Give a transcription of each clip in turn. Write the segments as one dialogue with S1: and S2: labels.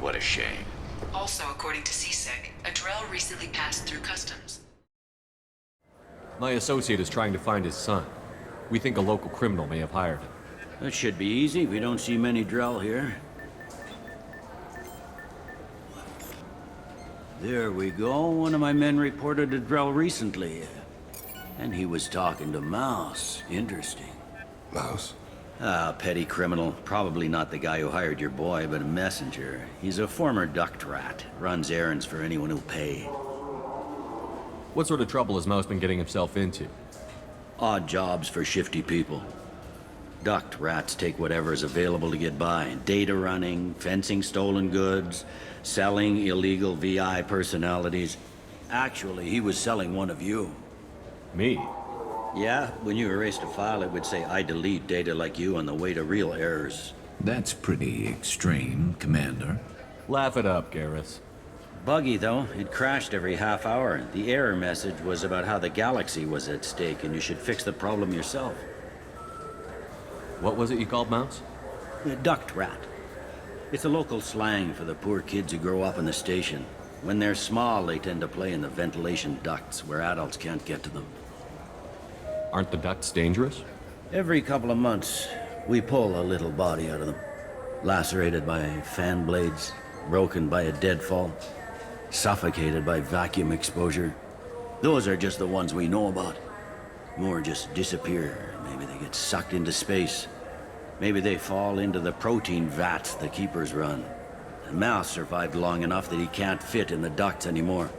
S1: What a shame.
S2: Also, according to CSEC, a Drell recently passed through customs.
S3: My associate is trying to find his son. We think a local criminal may have hired him.
S4: That should be easy. We don't see many Drell here. There we go. One of my men reported a Drell recently. And he was talking to Mouse. Interesting.
S5: Mouse?
S4: Ah, petty criminal. Probably not the guy who hired your boy, but a messenger. He's a former duct rat. Runs errands for anyone who'll pay.
S3: What sort of trouble has Mouse been getting himself into?
S4: Odd jobs for shifty people. Duct rats take whatever is available to get by. Data running, fencing stolen goods, selling illegal VI personalities. Actually, he was selling one of you.
S3: Me?
S4: Yeah, when you erased a file, it would say, I delete data like you on the way to real errors.
S1: That's pretty extreme, Commander.
S3: Laugh it up, Garrus.
S4: Buggy, though. It crashed every half hour. The error message was about how the galaxy was at stake, and you should fix the problem yourself.
S3: What was it you called Mouse?
S4: A duct rat. It's a local slang for the poor kids who grow up in the station. When they're small, they tend to play in the ventilation ducts where adults can't get to them.
S3: Aren't the ducts dangerous?
S4: Every couple of months, we pull a little body out of them. Lacerated by fan blades, broken by a deadfall, suffocated by vacuum exposure. Those are just the ones we know about. More just disappear. Maybe they get sucked into space. Maybe they fall into the protein vats the Keepers run. And Mouse survived long enough that he can't fit in the ducts anymore.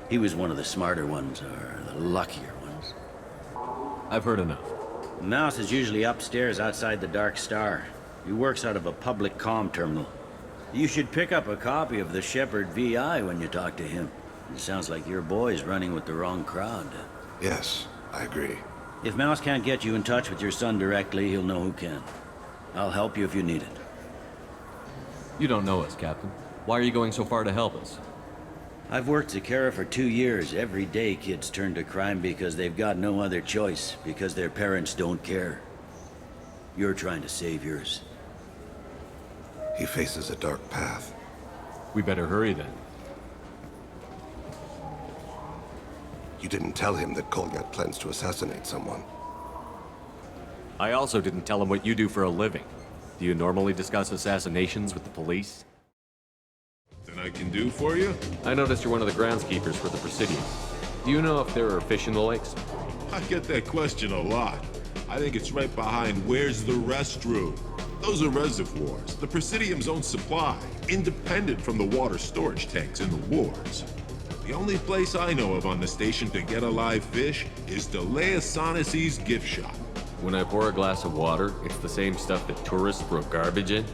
S4: He was one of the smarter ones, or the luckier ones.
S3: I've heard enough.
S4: Mouse is usually upstairs outside the Dark Star. He works out of a public comm terminal. You should pick up a copy of the Shepherd VI when you talk to him. It sounds like your boy's running with the wrong crowd.
S5: Yes, I agree.
S4: If Mouse can't get you in touch with your son directly, he'll know who can. I'll help you if you need it.
S3: You don't know us, Captain. Why are you going so far to help us?
S4: I've worked Zakera for 2 years. Every day kids turn to crime because they've got no other choice, because their parents don't care. You're trying to save yours.
S5: He faces a dark path.
S3: We better hurry then.
S5: You didn't tell him that Kolyat plans to assassinate someone.
S3: I also didn't tell him what you do for a living. Do you normally discuss assassinations with the police?
S6: Something I can do for you?
S3: I noticed you're one of the groundskeepers for the Presidium. Do you know if there are fish in the lakes?
S6: I get that question a lot. I think it's right behind where's the restroom. Those are reservoirs, the Presidium's own supply, independent from the water storage tanks in the wards. The only place I know of on the station to get a live fish is Delea Sonis's gift shop.
S3: When I pour a glass of water, it's the same stuff that tourists throw garbage in?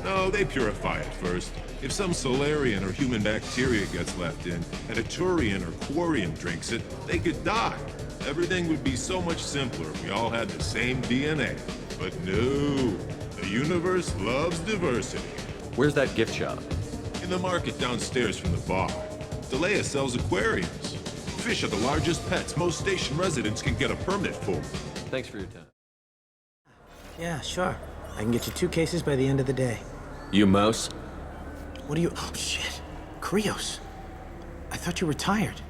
S6: No, they purify it first. If some Solarian or human bacteria gets left in, and a Turian or Quarian drinks it, they could die. Everything would be so much simpler if we all had the same DNA. But no, the universe loves diversity.
S3: Where's that gift shop?
S6: In the market downstairs from the bar, Delea sells aquariums. Fish are the largest pets most station residents can get a permit for.
S3: Thanks for your time.
S7: Yeah, sure. I can get you 2 cases by the end of the day.
S3: You Mouse?
S7: What are you... Oh, shit. Krios. I thought you retired.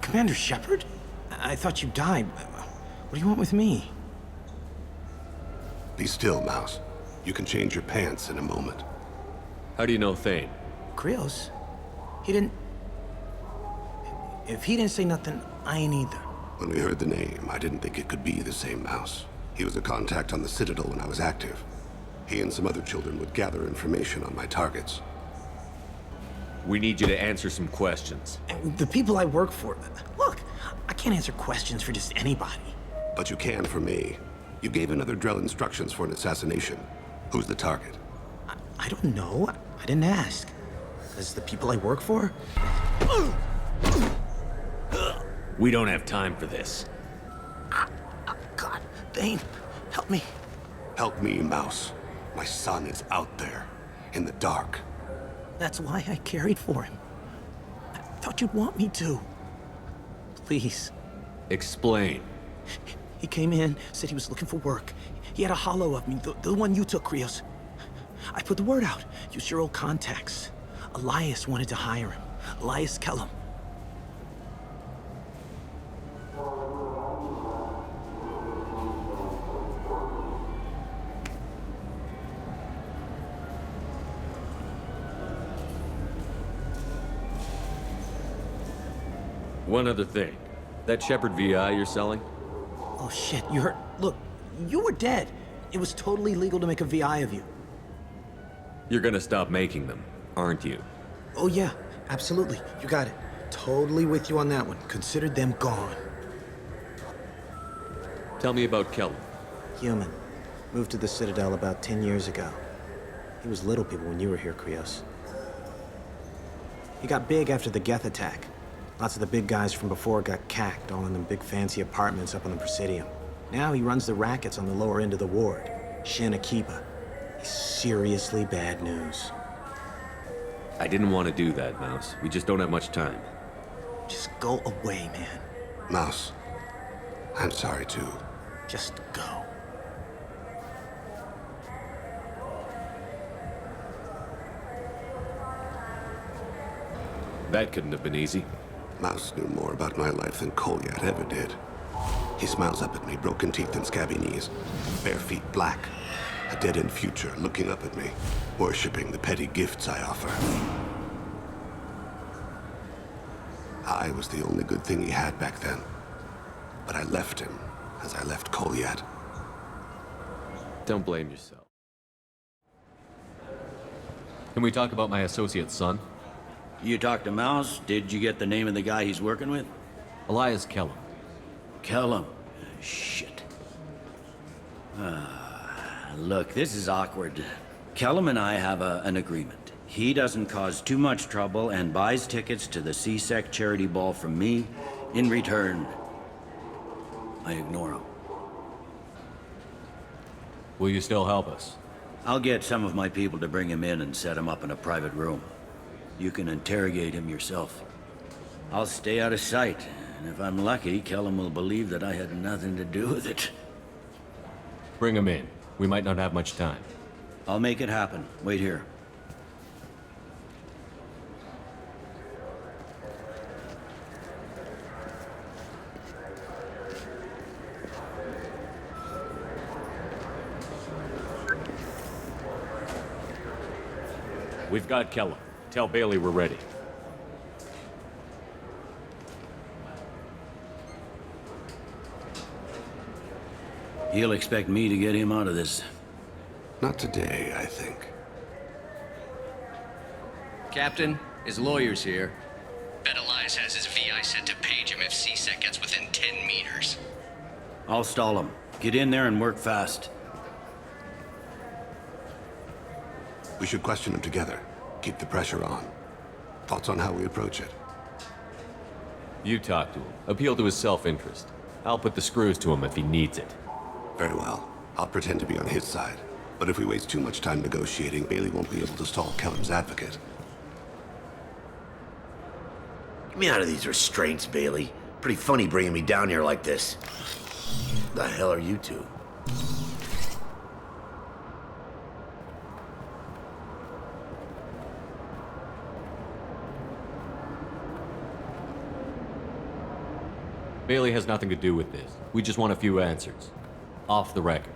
S7: Commander Shepard? I thought you died. What do you want with me?
S5: Be still, Mouse. You can change your pants in a moment.
S3: How do you know Thane?
S7: Krios? He didn't... If he didn't say nothing, I ain't either.
S5: When we heard the name, I didn't think it could be the same Mouse. He was a contact on the Citadel when I was active. He and some other children would gather information on my targets.
S3: We need you to answer some questions.
S7: And the people I work for... Look, I can't answer questions for just anybody.
S5: But you can for me. You gave another Drell instructions for an assassination. Who's the target?
S7: I don't know. I didn't ask. As the people I work for?
S3: We don't have time for this.
S7: God, Thane, help me.
S5: Help me, Mouse. My son is out there, in the dark.
S7: That's why I carried for him. I thought you'd want me to. Please.
S3: Explain.
S7: He came in, said he was looking for work. He had a hollow of me, the one you took, Krios. I put the word out. Use your old contacts. Elias wanted to hire him. Elias Kellum.
S3: One other thing. That Shepard VI you're selling?
S7: Oh shit, you heard? Look, you were dead. It was totally legal to make a VI of you.
S3: You're gonna stop making them, aren't you?
S7: Oh yeah, absolutely. You got it. Totally with you on that one. Consider them gone.
S3: Tell me about Kellum.
S7: Human. Moved to the Citadel about 10 years ago. He was little people when you were here, Krios. He got big after the Geth attack. Lots of the big guys from before got cacked, all in them big fancy apartments up on the Presidium. Now he runs the rackets on the lower end of the ward. Shin Akiba. He's seriously bad news.
S3: I didn't want to do that, Mouse. We just don't have much time.
S7: Just go away, man.
S5: Mouse, I'm sorry too.
S7: Just go.
S3: That couldn't have been easy.
S5: Mouse knew more about my life than Kolyat ever did. He smiles up at me, broken teeth and scabby knees, bare feet black, a dead-end future looking up at me, worshipping the petty gifts I offer. I was the only good thing he had back then, but I left him as I left Kolyat.
S3: Don't blame yourself. Can we talk about my associate's son?
S4: You talked to Mouse? Did you get the name of the guy he's working with?
S3: Elias Kellum.
S4: Kellum. Shit. Look, this is awkward. Kellum and I have an agreement. He doesn't cause too much trouble and buys tickets to the CSEC charity ball from me. In return, I ignore him.
S3: Will you still help us?
S4: I'll get some of my people to bring him in and set him up in a private room. You can interrogate him yourself. I'll stay out of sight, and if I'm lucky, Kellum will believe that I had nothing to do with it.
S3: Bring him in. We might not have much time.
S4: I'll make it happen. Wait here.
S3: We've got Kellum. Tell Bailey we're ready.
S4: He'll expect me to get him out of this.
S5: Not today, I think.
S8: Captain, his lawyer's here. Bet Elias has his VI sent to page him if CSEC gets within 10 meters.
S4: I'll stall him. Get in there and work fast.
S5: We should question him together. Keep the pressure on. Thoughts on how we approach it?
S3: You talk to him. Appeal to his self-interest. I'll put the screws to him if he needs it.
S5: Very well. I'll pretend to be on his side. But if we waste too much time negotiating, Bailey won't be able to stall Kellum's advocate.
S9: Get me out of these restraints, Bailey. Pretty funny bringing me down here like this. The hell are you two?
S3: Bailey has nothing to do with this. We just want a few answers. Off the record.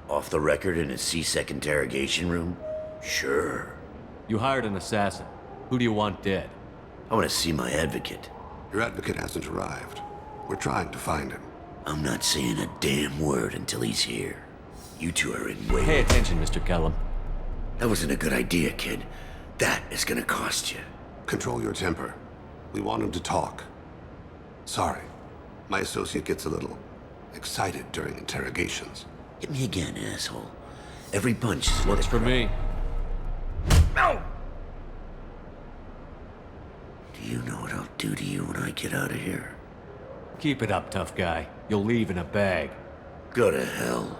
S9: Off the record in a CSEC interrogation room? Sure.
S3: You hired an assassin. Who do you want dead?
S9: I want to see my advocate.
S5: Your advocate hasn't arrived. We're trying to find him.
S9: I'm not saying a damn word until he's here. You two are in way...
S3: Pay attention, Mr. Kellum.
S9: That wasn't a good idea, kid. That is gonna cost you.
S5: Control your temper. We want him to talk. Sorry. My associate gets a little excited during interrogations.
S9: Hit me again, asshole. Every punch is...
S3: Works for me.
S9: No! Do you know what I'll do to you when I get out of here?
S3: Keep it up, tough guy. You'll leave in a bag.
S9: Go to hell.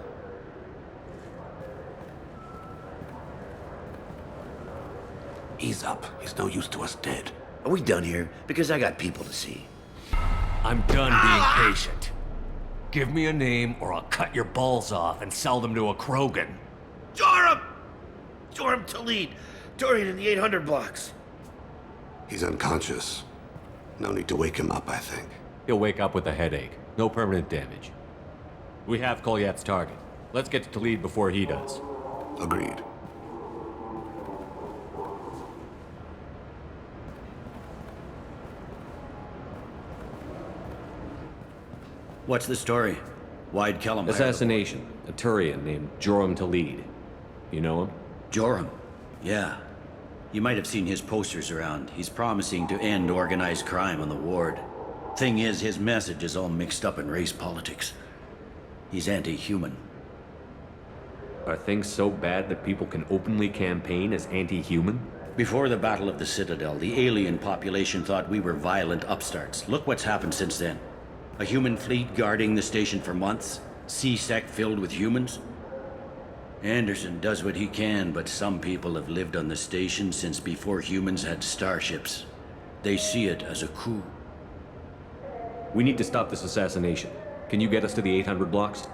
S5: Ease up. He's no use to us dead.
S9: Are we done here? Because I got people to see.
S3: I'm done being patient. Give me a name or I'll cut your balls off and sell them to a Krogan.
S9: Joram! Joram Talid, Dorian in the 800 blocks.
S5: He's unconscious. No need to wake him up, I think.
S3: He'll wake up with a headache. No permanent damage. We have Kolyat's target. Let's get to Talid before he does.
S5: Agreed.
S4: What's the story? Why'd Kellum hire the
S3: Assassination. A Turian named Joram Talid. You know him?
S4: Joram? Yeah. You might have seen his posters around. He's promising to end organized crime on the ward. Thing is, his message is all mixed up in race politics. He's anti-human.
S3: Are things so bad that people can openly campaign as anti-human?
S4: Before the Battle of the Citadel, the alien population thought we were violent upstarts. Look what's happened since then. A human fleet guarding the station for months. C-Sec filled with humans. Anderson does what he can, but some people have lived on the station since before humans had starships. They see it as a coup.
S3: We need to stop this assassination. Can you get us to the 800 blocks?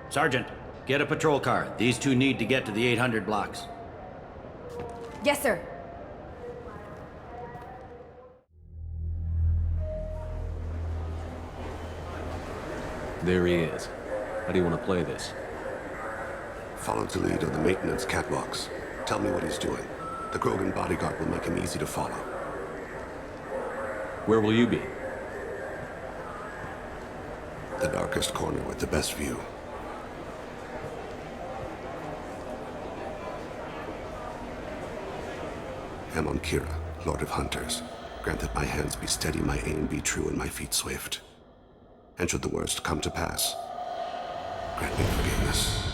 S4: Sergeant, get a patrol car. These two need to get to the 800 blocks.
S10: Yes, sir.
S3: There he is. How do you want to play this?
S5: Follow Talid on the maintenance catwalks. Tell me what he's doing. The Krogan bodyguard will make him easy to follow.
S3: Where will you be?
S5: The darkest corner with the best view. Amon Kira, Lord of Hunters. Grant that my hands be steady, my aim be true, and my feet swift. And should the worst come to pass, grant me forgiveness.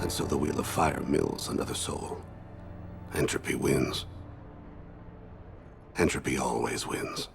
S5: And so the Wheel of Fire mills another soul. Entropy wins. Entropy always wins.